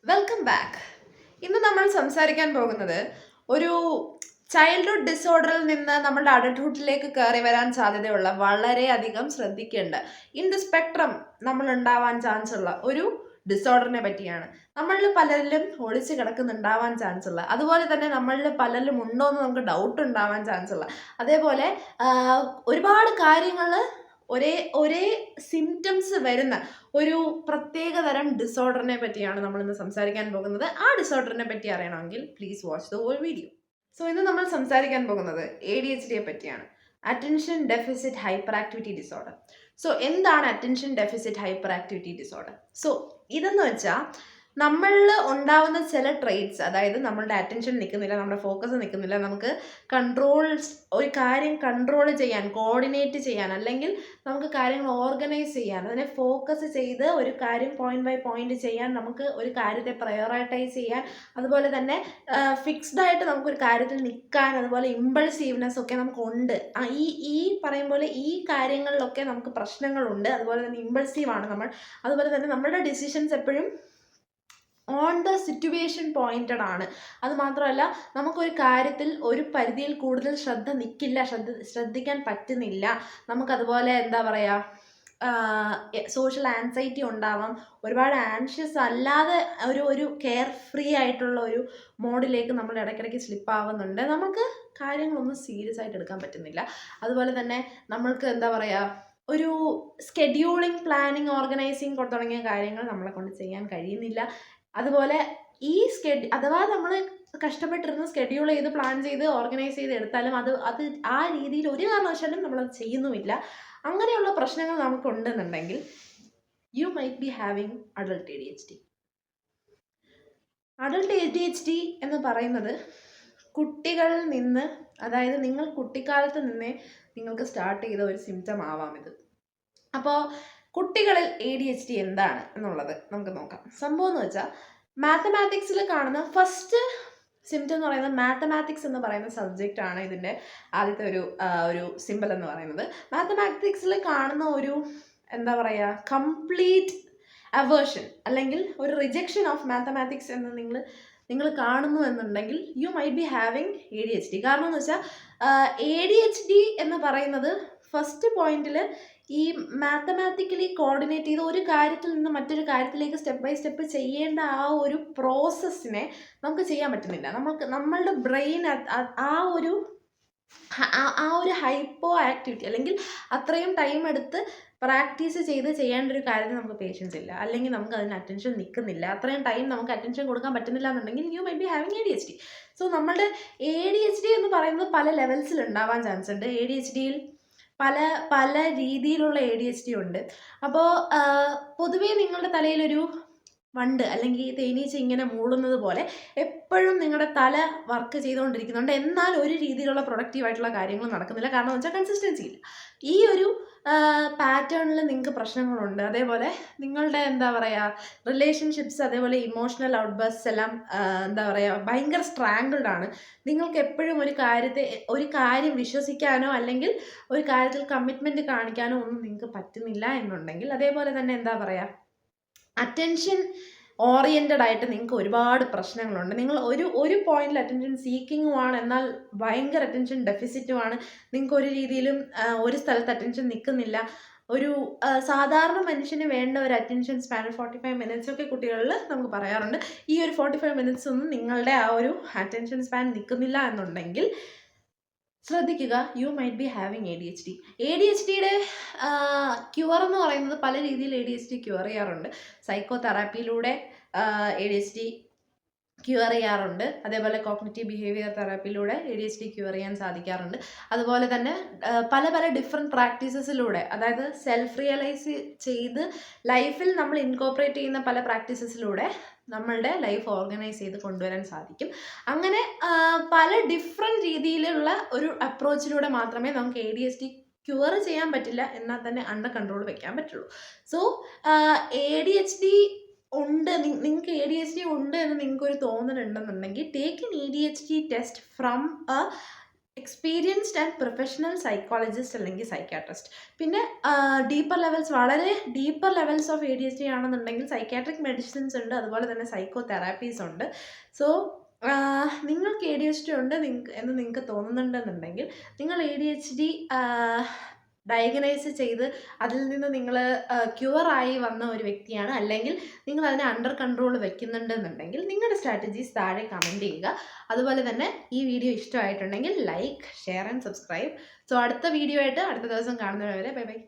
Welcome back. ഇന്ന് നമ്മൾ സംസാരിക്കാൻ പോകുന്നത് ഒരു ചൈൽഡ്ഹുഡ് ഡിസോർഡറിൽ നിന്ന് നമ്മുടെ അഡൾട്ട്ഹുഡിലേക്ക് കയറി വരാൻ സാധ്യതയുള്ള വളരെയധികം ശ്രദ്ധിക്കേണ്ട ഇൻ ദ സ്പെക്ട്രം നമ്മൾ ഉണ്ടാവാൻ ചാൻസ് ഉള്ള ഒരു ഡിസോർഡറിനെ പറ്റിയാണ്. നമ്മളിൽ പലരിലും ഒളിച്ച് കിടക്കുന്നുണ്ടാവാൻ ചാൻസ് ഉള്ള, അതുപോലെ തന്നെ നമ്മളിൽ പലരിലും ഉണ്ടോ എന്ന് നമുക്ക് ഡൗട്ട് ഉണ്ടാവാൻ ചാൻസ് ഉള്ള, അതേപോലെ ഒരുപാട് കാര്യങ്ങൾ ഒരേ ഒരേ സിംറ്റംസ് വരുന്ന ഒരു പ്രത്യേക തരം ഡിസോർഡറിനെ പറ്റിയാണ് നമ്മൾ ഇന്ന് സംസാരിക്കാൻ പോകുന്നത്. ആ ഡിസോർഡറിനെ പറ്റി അറിയണമെങ്കിൽ please watch the whole video. So ഇന്ന് നമ്മൾ സംസാരിക്കാൻ പോകുന്നത് ADHD പറ്റിയാണ്, attention deficit hyperactivity disorder. So എന്താണ് attention deficit hyperactivity disorder? So ഇതെന്ന് വെച്ചാൽ നമ്മളിൽ ഉണ്ടാവുന്ന ചില ട്രെയ്റ്റ്സ്, അതായത് നമ്മളുടെ അറ്റൻഷൻ നിൽക്കുന്നില്ല, നമ്മുടെ ഫോക്കസ് നിൽക്കുന്നില്ല, നമുക്ക് ഒരു കാര്യം കൺട്രോൾ ചെയ്യാൻ, കോർഡിനേറ്റ് ചെയ്യാൻ, അല്ലെങ്കിൽ നമുക്ക് കാര്യങ്ങൾ ഓർഗനൈസ് ചെയ്യാൻ, അതിനെ ഫോക്കസ് ചെയ്ത് ഒരു കാര്യം പോയിന്റ് ബൈ പോയിന്റ് ചെയ്യാൻ, നമുക്ക് ഒരു കാര്യത്തെ പ്രയോറൈറ്റൈസ് ചെയ്യാൻ, അതുപോലെ തന്നെ ഫിക്സ്ഡ് ആയിട്ട് നമുക്കൊരു കാര്യത്തിൽ നിൽക്കാൻ, അതുപോലെ ഇമ്പൾസീവ്നെസ് ഒക്കെ നമുക്കുണ്ട്. ഈ പറയും പോലെ ഈ കാര്യങ്ങളിലൊക്കെ നമുക്ക് പ്രശ്നങ്ങളുണ്ട്. അതുപോലെ തന്നെ ഇമ്പൾസീവാണ് നമ്മൾ. അതുപോലെ തന്നെ നമ്മളുടെ ഡിസിഷൻസ് എപ്പോഴും ഓൺ ദ സിറ്റുവേഷൻ പോയിന്റഡ് ആണ്. അത് മാത്രമല്ല, നമുക്കൊരു കാര്യത്തിൽ ഒരു പരിധിയിൽ കൂടുതൽ ശ്രദ്ധ നിൽക്കില്ല, ശ്രദ്ധിക്കാൻ പറ്റുന്നില്ല. നമുക്കതുപോലെ എന്താ പറയുക, സോഷ്യൽ ആൻസൈറ്റി ഉണ്ടാവാം. ഒരുപാട് ആൻഷ്യസ് അല്ലാതെ ഒരു കെയർ ഫ്രീ ആയിട്ടുള്ള ഒരു മോഡിലേക്ക് നമ്മൾ ഇടയ്ക്കിടയ്ക്ക് സ്ലിപ്പ് ആവുന്നുണ്ട്. നമുക്ക് കാര്യങ്ങളൊന്നും സീരിയസ് ആയിട്ട് എടുക്കാൻ പറ്റുന്നില്ല. അതുപോലെ തന്നെ നമ്മൾക്ക് എന്താ പറയുക, ഒരു സ്കെഡ്യൂളിങ്, പ്ലാനിങ്, ഓർഗനൈസിങ് തുടങ്ങിയ കാര്യങ്ങൾ നമ്മളെ കൊണ്ട് ചെയ്യാൻ കഴിയുന്നില്ല. അതുപോലെ ഈ അഥവാ നമ്മൾ കഷ്ടപ്പെട്ടിരുന്ന് സ്കെഡ്യൂൾ ചെയ്ത് പ്ലാൻ ചെയ്ത് ഓർഗനൈസ് ചെയ്ത് എടുത്താലും അത് ആ രീതിയിൽ ഒരു കാരണവശാലും നമ്മളത് ചെയ്യുന്നുമില്ല. അങ്ങനെയുള്ള പ്രശ്നങ്ങൾ നമുക്കുണ്ടെന്നുണ്ടെങ്കിൽ you might be having adult ADHD. Adult ADHD എന്ന് പറയുന്നത് കുട്ടികളിൽ നിന്ന്, അതായത് നിങ്ങൾ കുട്ടിക്കാലത്ത് നിന്നേ നിങ്ങൾക്ക് സ്റ്റാർട്ട് ചെയ്ത ഒരു സിംറ്റം ആവാം ഇത്. അപ്പോൾ കുട്ടികളിൽ ADHD എന്താണ് എന്നുള്ളത് നമുക്ക് നോക്കാം. സംഭവം എന്ന് വെച്ചാൽ, മാത്തമാറ്റിക്സിൽ കാണുന്ന ഫസ്റ്റ് സിംറ്റം എന്ന് പറയുന്നത്, മാത്തമാറ്റിക്സ് എന്ന് പറയുന്ന സബ്ജക്റ്റ് ആണ് ഇതിൻ്റെ ആദ്യത്തെ ഒരു സിമ്പിൾ എന്ന് പറയുന്നത്. മാത്തമാറ്റിക്സിൽ കാണുന്ന ഒരു എന്താ പറയുക, കംപ്ലീറ്റ് അവേർഷൻ അല്ലെങ്കിൽ ഒരു റിജക്ഷൻ ഓഫ് മാത്തമാറ്റിക്സ് എന്ന് നിങ്ങൾ കാണുന്നു എന്നുണ്ടെങ്കിൽ U might be having ADHD. കാരണം എന്ന് വെച്ചാൽ ADHD എന്ന് പറയുന്നത് ഫസ്റ്റ് പോയിന്റിൽ ഈ മാത്തമാറ്റിക്കലി കോർഡിനേറ്റ് ചെയ്ത് ഒരു കാര്യത്തിൽ നിന്ന് മറ്റൊരു കാര്യത്തിലേക്ക് സ്റ്റെപ്പ് ബൈ സ്റ്റെപ്പ് ചെയ്യേണ്ട ആ ഒരു പ്രോസസ്സിനെ നമുക്ക് ചെയ്യാൻ പറ്റുന്നില്ല. നമ്മളുടെ ബ്രെയിൻ ആ ഒരു ഹൈപ്പോ ആക്ടിവിറ്റി, അല്ലെങ്കിൽ അത്രയും ടൈം എടുത്ത് പ്രാക്ടീസ് ചെയ്ത് ചെയ്യേണ്ട ഒരു കാര്യത്തിൽ നമുക്ക് പേഷ്യൻസ് ഇല്ല, അല്ലെങ്കിൽ നമുക്ക് അതിന് അറ്റൻഷൻ നിൽക്കുന്നില്ല, അത്രയും ടൈം നമുക്ക് അറ്റൻഷൻ കൊടുക്കാൻ പറ്റുന്നില്ല എന്നുണ്ടെങ്കിൽ you my B having ADHD. So നമ്മളുടെ ADHD എന്ന് പറയുന്നത് പല ലെവൽസിൽ ഉണ്ടാവാൻ ചാൻസ് ഉണ്ട്. ADHDയിൽ പല രീതിയിലുള്ള ADHD ഉണ്ട്. അപ്പോൾ പൊതുവേ നിങ്ങളുടെ തലയിലൊരു വണ്ട് അല്ലെങ്കിൽ തേനീച്ച ഇങ്ങനെ മൂളുന്നത് പോലെ എപ്പോഴും നിങ്ങളുടെ തല വർക്ക് ചെയ്തുകൊണ്ടിരിക്കുന്നുണ്ട്, എന്നാൽ ഒരു രീതിയിലുള്ള പ്രൊഡക്റ്റീവായിട്ടുള്ള കാര്യങ്ങൾ നടക്കുന്നില്ല. കാരണം എന്ന് വെച്ചാൽ കൺസിസ്റ്റൻസി ഇല്ല. ഈ ഒരു പാറ്റേണിൽ നിങ്ങൾക്ക് പ്രശ്നങ്ങളുണ്ട്. അതേപോലെ നിങ്ങളുടെ എന്താ പറയുക, റിലേഷൻഷിപ്സ്, അതേപോലെ ഇമോഷണൽ ഔട്ട്ബേഴ്സ് എല്ലാം എന്താ പറയുക, ഭയങ്കര സ്ട്രാങ്കിൾഡ് ആണ്. നിങ്ങൾക്ക് എപ്പോഴും ഒരു കാര്യം വിശ്വസിക്കാനോ അല്ലെങ്കിൽ ഒരു കാര്യത്തിൽ കമ്മിറ്റ്മെൻറ്റ് കാണിക്കാനോ ഒന്നും നിങ്ങൾക്ക് പറ്റുന്നില്ല എന്നുണ്ടെങ്കിൽ, അതേപോലെ തന്നെ എന്താ പറയുക, അറ്റൻഷൻ ഓറിയൻറ്റഡ് ആയിട്ട് നിങ്ങൾക്ക് ഒരുപാട് പ്രശ്നങ്ങളുണ്ട്. നിങ്ങൾ ഒരു പോയിന്റിൽ അറ്റൻഷൻ സീക്കിങ്ങുമാണ്, എന്നാൽ ഭയങ്കര അറ്റൻഷൻ ഡെഫിസിറ്റുമാണ്. നിങ്ങൾക്ക് ഒരു രീതിയിലും ഒരു സ്ഥലത്ത് അറ്റൻഷൻ നിൽക്കുന്നില്ല. ഒരു സാധാരണ മനുഷ്യന് വേണ്ട ഒരു അറ്റൻഷൻ സ്പാൻ 45 മിനിറ്റ്സ് ഒക്കെ കുട്ടികളിൽ നമുക്ക് പറയാറുണ്ട്. ഈ ഒരു 45 മിനിറ്റ്സ് ഒന്നും നിങ്ങളുടെ ആ ഒരു അറ്റൻഷൻ സ്പാൻ നിൽക്കുന്നില്ല എന്നുണ്ടെങ്കിൽ ശ്രദ്ധിക്കുക, you might be having ADHD. ADHDയുടെ ക്യൂർ എന്ന് പറയുന്നത് പല രീതിയിൽ ADHD ക്യൂർ ചെയ്യാറുണ്ട്. സൈക്കോ തെറാപ്പിയിലൂടെ ADHD ക്യൂർ ചെയ്യാറുണ്ട്. അതേപോലെ കോഗ്നിറ്റീവ് ബിഹേവിയർ തെറാപ്പിയിലൂടെ ADHD ക്യൂർ ചെയ്യാൻ സാധിക്കാറുണ്ട്. അതുപോലെ തന്നെ പല ഡിഫറെൻറ്റ് പ്രാക്ടീസസിലൂടെ, അതായത് സെൽഫ് റിയലൈസ് ചെയ്ത് ലൈഫിൽ നമ്മൾ ഇൻകോപ്പറേറ്റ് ചെയ്യുന്ന പല പ്രാക്ടീസസിലൂടെ നമ്മളുടെ ലൈഫ് ഓർഗനൈസ് ചെയ്ത് കൊണ്ടുവരാൻ സാധിക്കും. അങ്ങനെ പല ഡിഫറെൻറ്റ് രീതിയിലുള്ള ഒരു അപ്രോച്ചിലൂടെ മാത്രമേ നമുക്ക് ADHD ക്യൂർ ചെയ്യാൻ പറ്റില്ല, എന്നാൽ തന്നെ അണ്ടർ കൺട്രോൾ വെക്കാൻ പറ്റുള്ളൂ. സോ ADHD ഉണ്ട്, നിങ്ങൾക്ക് ADHD ഉണ്ട് എന്ന് നിങ്ങൾക്കൊരു തോന്നലുണ്ടെന്നുണ്ടെങ്കിൽ take an ADHD test from a experienced and professional psychologist അല്ലെങ്കിൽ സൈക്കാട്രിസ്റ്റ്. പിന്നെ വളരെ ഡീപ്പർ ലെവൽസ് ഓഫ് ADHD ആണെന്നുണ്ടെങ്കിൽ സൈക്കാട്രിക് മെഡിസിൻസ് ഉണ്ട്, അതുപോലെ തന്നെ സൈക്കോ തെറാപ്പീസ് ഉണ്ട്. സോ നിങ്ങൾക്ക് ADHD ഉണ്ട് എന്ന് നിങ്ങൾക്ക് തോന്നുന്നുണ്ടെന്നുണ്ടെങ്കിൽ നിങ്ങൾ ADHD ഡയഗ്നൈസ് ചെയ്ത് അതിൽ നിന്ന് നിങ്ങൾ ക്യൂറായി വന്ന ഒരു വ്യക്തിയാണ്, അല്ലെങ്കിൽ നിങ്ങൾ അതിനെ അണ്ടർ കൺട്രോൾ വെക്കുന്നുണ്ടെന്നുണ്ടെങ്കിൽ നിങ്ങളുടെ സ്ട്രാറ്റജീസ് താഴെ കമൻറ്റ് ചെയ്യുക. അതുപോലെ തന്നെ ഈ വീഡിയോ ഇഷ്ടമായിട്ടുണ്ടെങ്കിൽ like, share and subscribe. So അടുത്ത വീഡിയോ ആയിട്ട് അടുത്ത ദിവസം കാണുന്നവരെ ബൈ ബൈ.